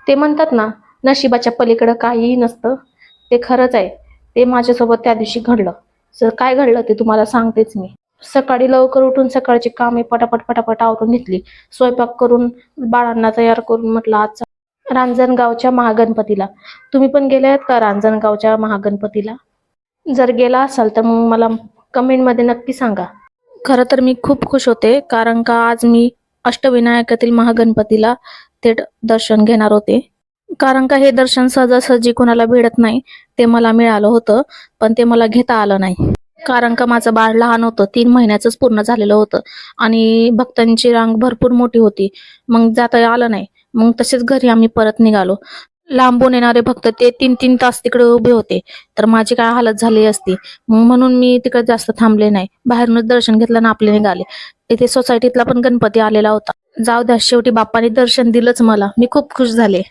ते म्हणतात ना, नशिबाच्या पलीकडं काहीही नसतं. ते खरंच आहे. ते माझ्यासोबत त्या दिवशी घडलं. काय घडलं ते तुम्हाला सांगतेच मी. सकाळी लवकर उठून सकाळची कामे पटापट पटापट आवरून घेतली. स्वयंपाक करून बाळांना तयार करून म्हटलं आज रांजणगावच्या महागणपतीला. तुम्ही पण गेले आहेत का रांजणगावच्या महागणपतीला? जर गेला असाल तर मग मला कमेंटमध्ये नक्की सांगा. खरं तर मी खूप खुश होते, कारण का आज मी अष्टविनायकातील महागणपतीला थेट दर्शन घेणार होते. कारण का हे दर्शन सहजासहजी कोणाला भेटत नाही. ते मला मिळालं होतं, पण ते मला घेता आलं नाही. कारण का माझं बाळ लहान होतं, 3 महिन्याचंच पूर्ण झालेलं होतं आणि भक्तांची रांग भरपूर मोठी होती. मग जाता आलं नाही. मग तसेच घरी आम्ही परत निघालो. लांबून येणारे भक्त ते 3-3 तास तिकडे उभे होते, तर माझी काय हालत झाली असती. मग म्हणून मी तिकडे जास्त थांबले नाही. बाहेरूनच दर्शन घेतलं आणि आपले निघाले. इथे सोसायटीतला पण गणपती आलेला होता. जाऊ द्या, शेवटी बाप्पाने दर्शन दिलंच मला. मी खूप खुश झाले.